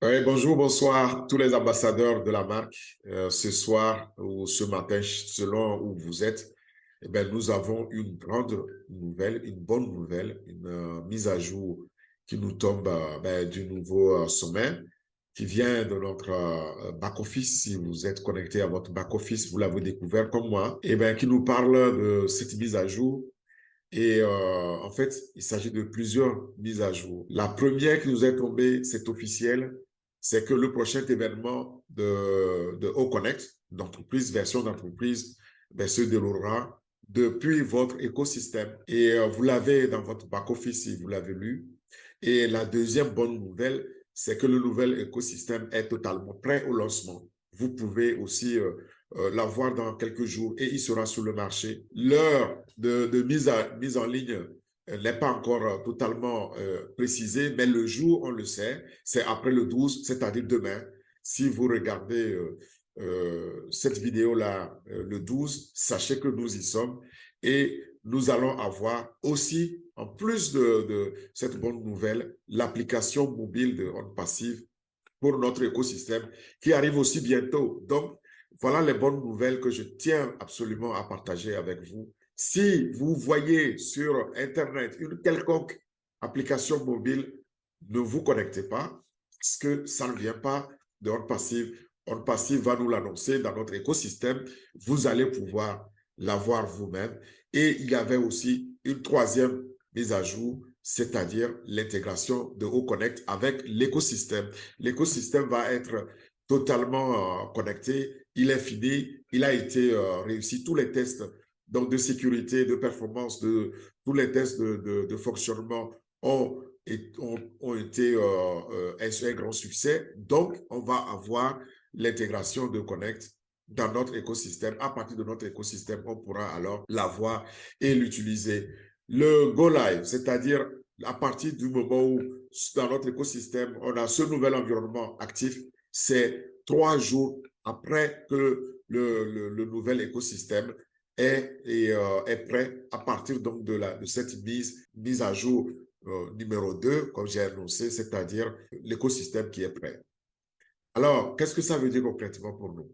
Oui, bonjour, bonsoir, tous les ambassadeurs de la marque. Ce soir ou ce matin, selon où vous êtes, eh bien, nous avons une grande nouvelle, une bonne nouvelle, une mise à jour qui nous tombe du nouveau sommet qui vient de notre back-office. Si vous êtes connecté à votre back-office, vous l'avez découvert comme moi, eh bien, qui nous parle de cette mise à jour et en fait, il s'agit de plusieurs mises à jour. La première qui nous est tombée, c'est officiel, c'est que le prochain événement de Connect, d'entreprise, version d'entreprise, se déroulera depuis votre écosystème. Et vous l'avez dans votre back-office si vous l'avez lu. Et la deuxième bonne nouvelle, c'est que le nouvel écosystème est totalement prêt au lancement. Vous pouvez aussi l'avoir dans quelques jours et il sera sur le marché. L'heure de mise en ligne n'est pas encore totalement précisée, mais le jour, on le sait, c'est après le 12, c'est-à-dire demain. Si vous regardez cette vidéo-là le 12, sachez que nous y sommes et nous allons avoir aussi, en plus de cette bonne nouvelle, l'application mobile de On Passive pour notre écosystème qui arrive aussi bientôt. Donc, voilà les bonnes nouvelles que je tiens absolument à partager avec vous. Si vous voyez sur Internet une quelconque application mobile, ne vous connectez pas parce que ça ne vient pas de On Passive. On Passive va nous l'annoncer dans notre écosystème. Vous allez pouvoir l'avoir vous-même. Et il y avait aussi une troisième mise à jour, c'est-à-dire l'intégration de OConnect avec l'écosystème. L'écosystème va être totalement connecté. Il est fini. Il a été réussi. Tous les tests donc de sécurité, de performance, tous les tests de fonctionnement ont été un grand succès. Donc, on va avoir l'intégration de Connect dans notre écosystème. À partir de notre écosystème, on pourra alors l'avoir et l'utiliser. Le Go Live, c'est-à-dire à partir du moment où dans notre écosystème, on a ce nouvel environnement actif, c'est 3 jours après que le nouvel écosystème est prêt à partir donc de cette mise à jour numéro 2, comme j'ai annoncé, c'est-à-dire l'écosystème qui est prêt. Alors, qu'est-ce que ça veut dire concrètement pour nous?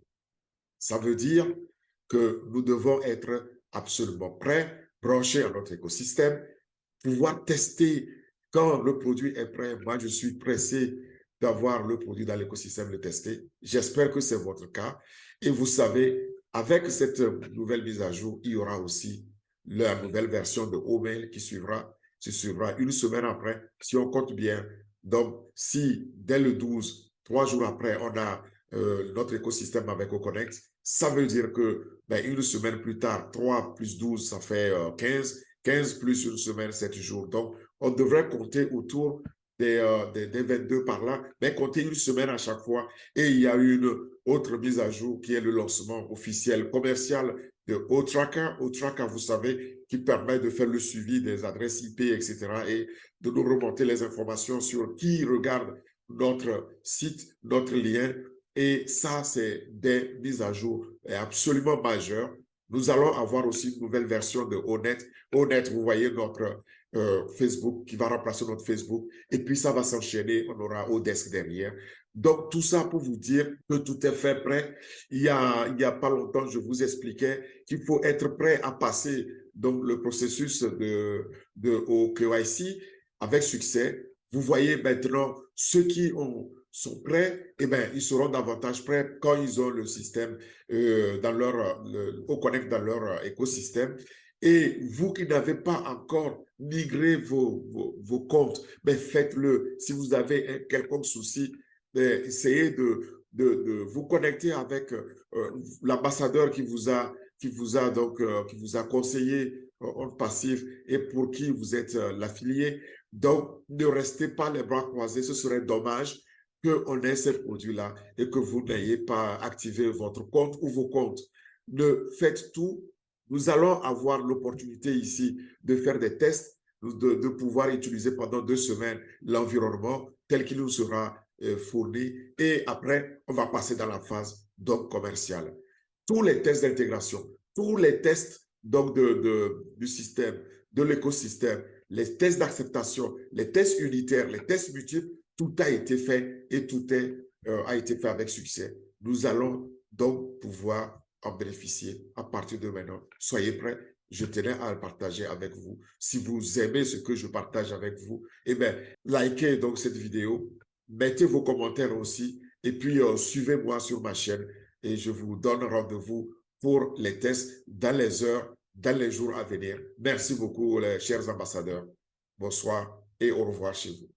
Ça veut dire que nous devons être absolument prêts, branchés à notre écosystème, pouvoir tester quand le produit est prêt. Moi, je suis pressé d'avoir le produit dans l'écosystème, le tester. J'espère que c'est votre cas. Et vous savez, avec cette nouvelle mise à jour, il y aura aussi la nouvelle version de Omail qui suivra. Ce suivra une semaine après, si on compte bien. Donc, si dès le 12, 3 jours après, on a notre écosystème avec OConnect, ça veut dire que une semaine plus tard, 3 plus 12, ça fait 15. 15 plus une semaine, 7 jours. Donc, on devrait compter autour des 22 par là, mais compter une semaine à chaque fois. Et il y a une autre mise à jour qui est le lancement officiel commercial de O-Tracker. O-Tracker, vous savez, qui permet de faire le suivi des adresses IP, etc. et de nous remonter les informations sur qui regarde notre site, notre lien. Et ça, c'est des mises à jour absolument majeures. Nous allons avoir aussi une nouvelle version de Honnête. Honnête, vous voyez notre Facebook qui va remplacer notre Facebook. Et puis, ça va s'enchaîner. On aura Odesk derrière. Donc, tout ça pour vous dire que tout est fait prêt. Il y a pas longtemps, je vous expliquais qu'il faut être prêt à passer donc, le processus au KYC avec succès. Vous voyez maintenant ceux qui sont prêts, eh bien, ils seront davantage prêts quand ils ont le système au Connect dans leur écosystème. Et vous qui n'avez pas encore migré vos comptes, ben faites-le. Si vous avez un quelconque souci, ben essayez de vous connecter avec l'ambassadeur qui vous a conseillé en passif et pour qui vous êtes l'affilié. Donc, ne restez pas les bras croisés. Ce serait dommage qu'on ait ces produits-là et que vous n'ayez pas activé votre compte ou vos comptes. Ne faites tout. Nous allons avoir l'opportunité ici de faire des tests, de pouvoir utiliser pendant 2 semaines l'environnement tel qu'il nous sera fourni. Et après, on va passer dans la phase donc commerciale. Tous les tests d'intégration, tous les tests donc du système, de l'écosystème, les tests d'acceptation, les tests unitaires, les tests multiples tout a été fait et a été fait avec succès. Nous allons donc pouvoir en bénéficier à partir de maintenant. Soyez prêts. Je tenais à le partager avec vous. Si vous aimez ce que je partage avec vous, eh bien, likez donc cette vidéo, mettez vos commentaires aussi, et puis suivez-moi sur ma chaîne et je vous donne rendez-vous pour les tests dans les heures, dans les jours à venir. Merci beaucoup, les chers ambassadeurs. Bonsoir et au revoir chez vous.